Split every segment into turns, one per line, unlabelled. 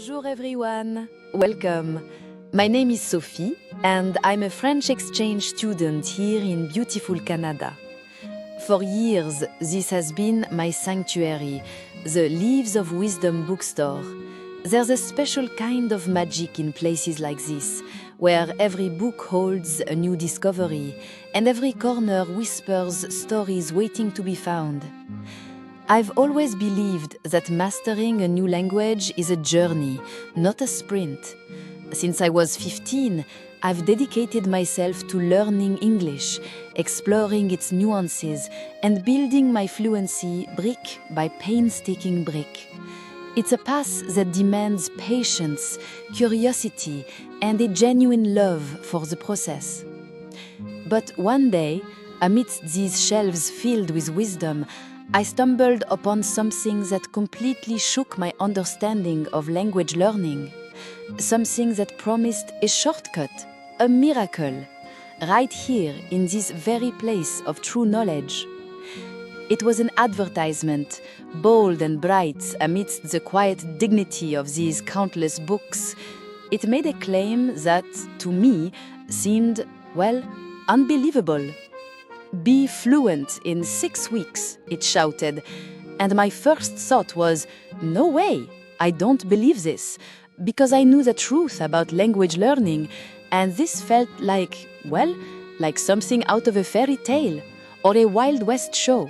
Bonjour everyone! Welcome! My name is Sophie and I'm a French exchange student here in beautiful Canada. For years, this has been my sanctuary, the Leaves of Wisdom bookstore. There's a special kind of magic in places like this, where every book holds a new discovery and every corner whispers stories waiting to be found. I've always believed that mastering a new language is a journey, not a sprint. Since I was 15, I've dedicated myself to learning English, exploring its nuances, and building my fluency brick by painstaking brick. It's a path that demands patience, curiosity, and a genuine love for the process. But one day, amidst these shelves filled with wisdom, I stumbled upon something that completely shook my understanding of language learning. Something that promised a shortcut, a miracle, right here in this very place of true knowledge. It was an advertisement, bold and bright amidst the quiet dignity of these countless books. It made a claim that, to me, seemed, well, unbelievable. Be fluent in 6 weeks, it shouted, and my first thought was, no way, I don't believe this, because I knew the truth about language learning, and this felt like, well, like something out of a fairy tale or a Wild West show.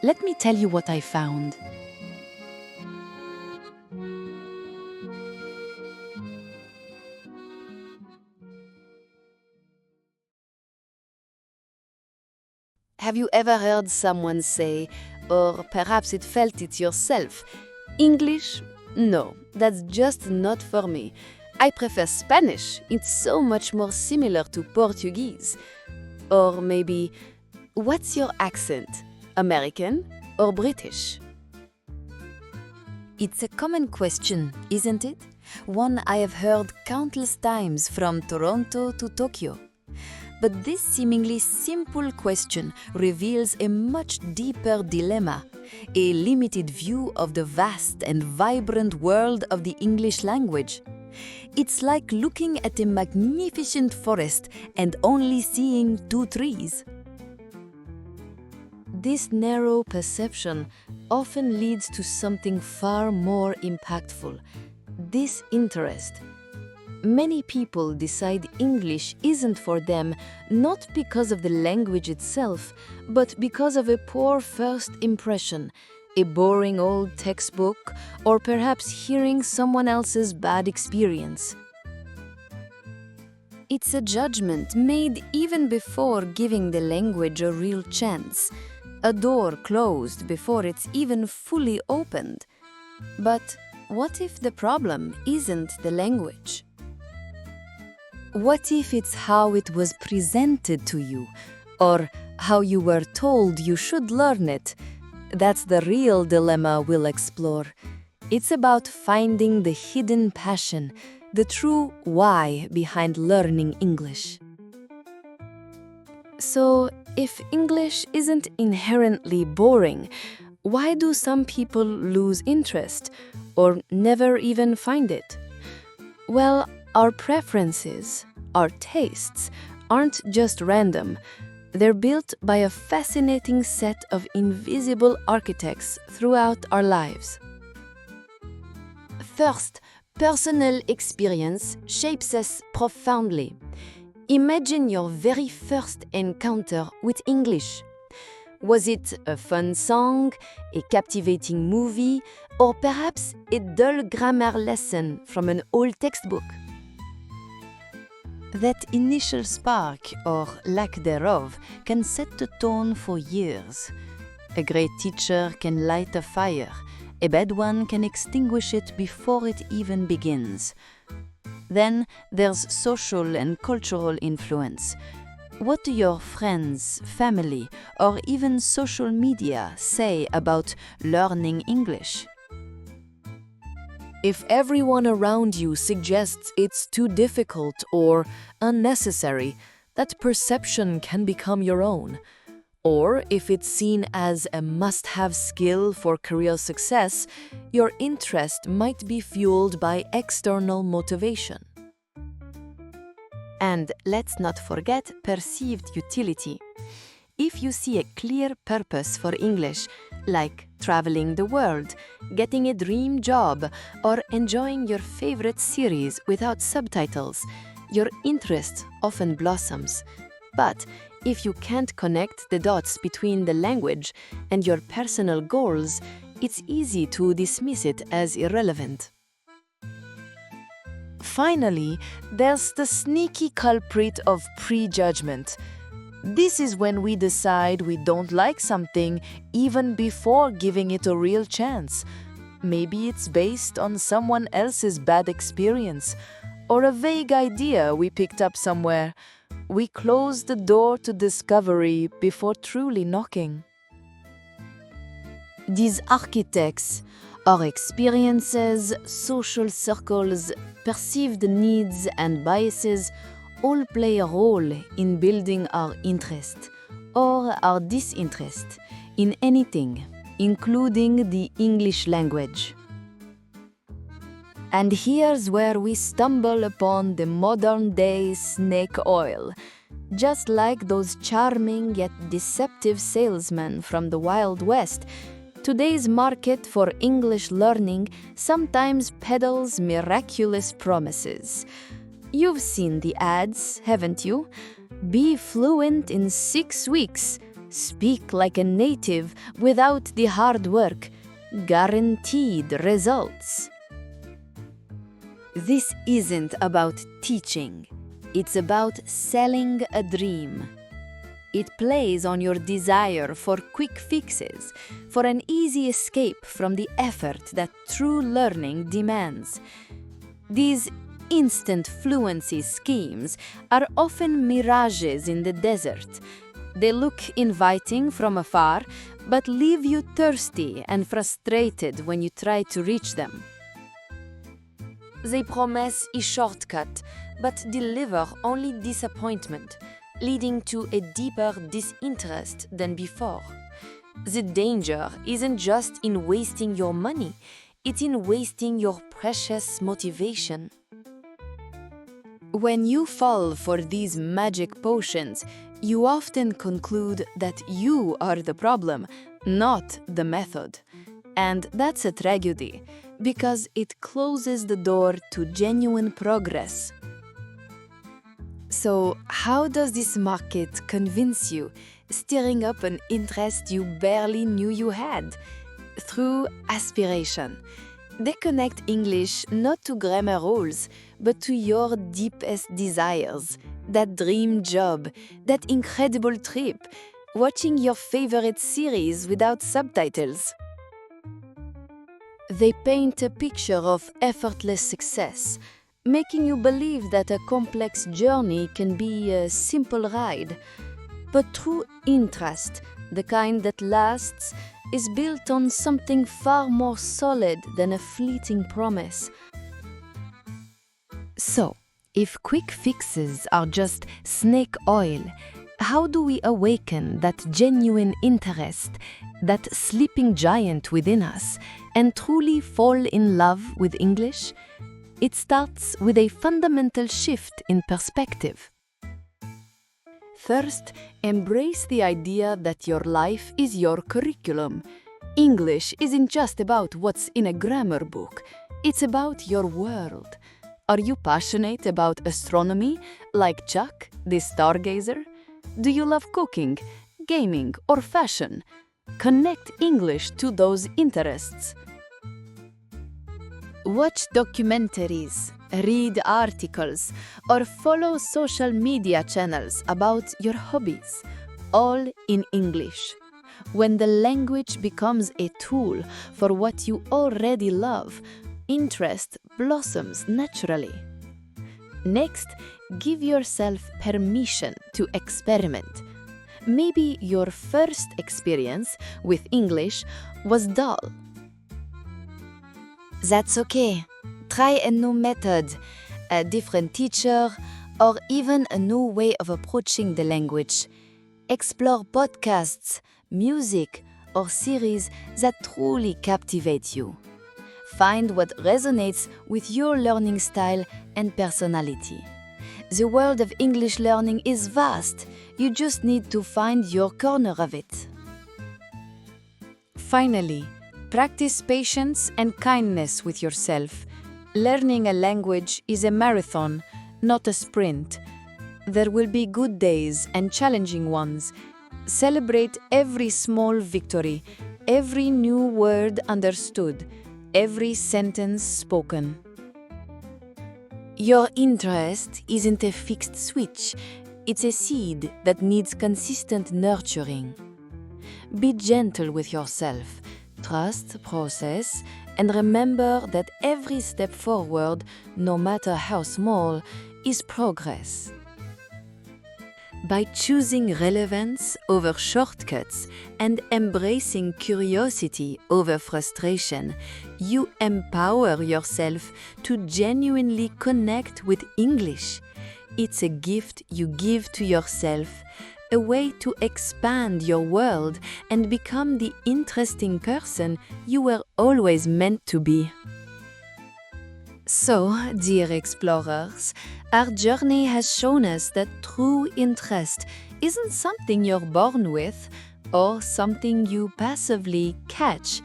Let me tell you what I found. Have you ever heard someone say, or perhaps it felt it yourself, English? No, that's just not for me. I prefer Spanish. It's so much more similar to Portuguese. Or maybe, what's your accent? American or British? It's a common question, isn't it? One I have heard countless times from Toronto to Tokyo. But this seemingly simple question reveals a much deeper dilemma, a limited view of the vast and vibrant world of the English language. It's like looking at a magnificent forest and only seeing 2 trees. This narrow perception often leads to something far more impactful: disinterest. Many people decide English isn't for them not because of the language itself, but because of a poor first impression, a boring old textbook, or perhaps hearing someone else's bad experience. It's a judgment made even before giving the language a real chance, a door closed before it's even fully opened. But what if the problem isn't the language? What if it's how it was presented to you, or how you were told you should learn it? That's the real dilemma we'll explore. It's about finding the hidden passion, the true why behind learning English. So, if English isn't inherently boring, why do some people lose interest, or never even find it? Well, our preferences, our tastes, aren't just random. They're built by a fascinating set of invisible architects throughout our lives. First, personal experience shapes us profoundly. Imagine your very first encounter with English. Was it a fun song, a captivating movie, or perhaps a dull grammar lesson from an old textbook? That initial spark, or lack thereof, can set the tone for years. A great teacher can light a fire. A bad one can extinguish it before it even begins. Then there's social and cultural influence. What do your friends, family, or even social media say about learning English? If everyone around you suggests it's too difficult or unnecessary, that perception can become your own.
Or if it's seen as a must-have skill for career success, your interest might be fueled by external motivation.
And let's not forget perceived utility. If you see a clear purpose for English, like traveling the world, getting a dream job, or enjoying your favorite series without subtitles, your interest often blossoms. But if you can't connect the dots between the language and your personal goals, it's easy to dismiss it as irrelevant.
Finally, there's the sneaky culprit of prejudgment. This is when we decide we don't like something even before giving it a real chance. Maybe it's based on someone else's bad experience or a vague idea we picked up somewhere. We close the door to discovery before truly knocking.
These architects, our experiences, social circles, perceived needs and biases all play a role in building our interest or our disinterest in anything, including the English language. And here's where we stumble upon the modern-day snake oil. Just like those charming yet deceptive salesmen from the Wild West, today's market for English learning sometimes peddles miraculous promises. You've seen the ads, haven't you? Be fluent in 6 weeks. Speak like a native without the hard work. Guaranteed results. This isn't about teaching. It's about selling a dream. It plays on your desire for quick fixes, for an easy escape from the effort that true learning demands. These instant fluency schemes are often mirages in the desert. They look inviting from afar, but leave you thirsty and frustrated when you try to reach them. They promise a shortcut, but deliver only disappointment, leading to a deeper disinterest than before. The danger isn't just in wasting your money, it's in wasting your precious motivation. When you fall for these magic potions, you often conclude that you are the problem, not the method. And that's a tragedy, because it closes the door to genuine progress. So, how does this market convince you, stirring up an interest you barely knew you had? Through aspiration. They connect English not to grammar rules, but to your deepest desires. That dream job, that incredible trip, watching your favorite series without subtitles. They paint a picture of effortless success, making you believe that a complex journey can be a simple ride. But true interest, the kind that lasts, is built on something far more solid than a fleeting promise. So, if quick fixes are just snake oil, how do we awaken that genuine interest, that sleeping giant within us, and truly fall in love with English? It starts with a fundamental shift in perspective. First, embrace the idea that your life is your curriculum. English isn't just about what's in a grammar book, it's about your world. Are you passionate about astronomy, like Chuck, the stargazer? Do you love cooking, gaming, or fashion? Connect English to those interests. Watch documentaries, read articles, or follow social media channels about your hobbies, all in English. When the language becomes a tool for what you already love, interest blossoms naturally. Next, give yourself permission to experiment. Maybe your first experience with English was dull. That's okay. Try a new method, a different teacher, or even a new way of approaching the language. Explore podcasts, music, or series that truly captivate you. Find what resonates with your learning style and personality. The world of English learning is vast. You just need to find your corner of it. Finally, practice patience and kindness with yourself. Learning a language is a marathon, not a sprint. There will be good days and challenging ones. Celebrate every small victory, every new word understood, every sentence spoken. Your interest isn't a fixed switch. It's a seed that needs consistent nurturing. Be gentle with yourself, trust the process, and remember that every step forward, no matter how small, is progress. By choosing relevance over shortcuts and embracing curiosity over frustration, you empower yourself to genuinely connect with English. It's a gift you give to yourself, a way to expand your world and become the interesting person you were always meant to be. So, dear explorers, our journey has shown us that true interest isn't something you're born with or something you passively catch.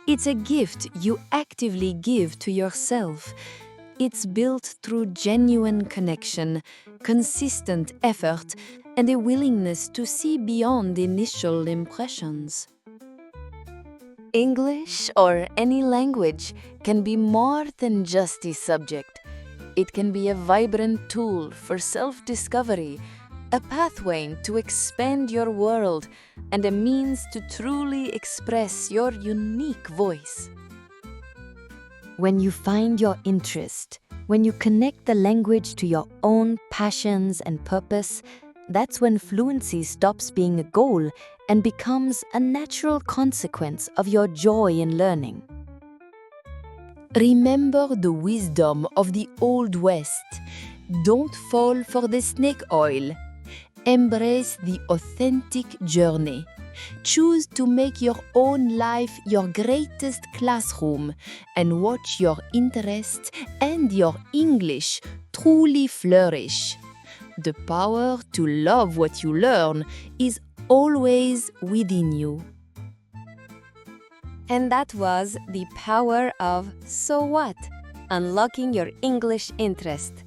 It's a gift you actively give to yourself. It's built through genuine connection, consistent effort, and a willingness to see beyond initial impressions. English, or any language, can be more than just a subject. It can be a vibrant tool for self-discovery, a pathway to expand your world, and a means to truly express your unique voice. When you find your interest, when you connect the language to your own passions and purpose, that's when fluency stops being a goal and becomes a natural consequence of your joy in learning. Remember the wisdom of the Old West. Don't fall for the snake oil. Embrace the authentic journey. Choose to make your own life your greatest classroom and watch your interests and your English truly flourish. The power to love what you learn is always within you. And that was the power of So What? Unlocking your English interest.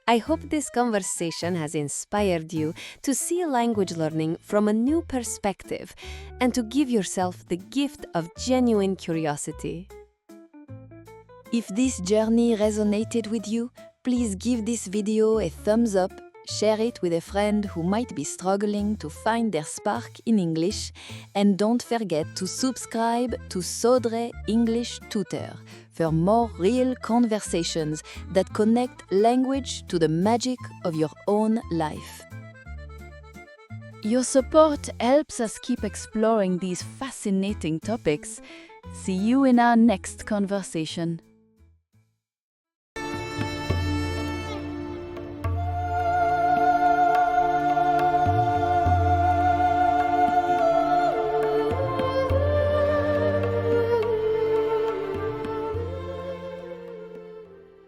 I hope this conversation has inspired you to see language learning from a new perspective and to give yourself the gift of genuine curiosity. If this journey resonated with you, please give this video a thumbs up, share it with a friend who might be struggling to find their spark in English, and don't forget to subscribe to Sodré English Tutor for more real conversations that connect language to the magic of your own life. Your support helps us keep exploring these fascinating topics. See you in our next conversation.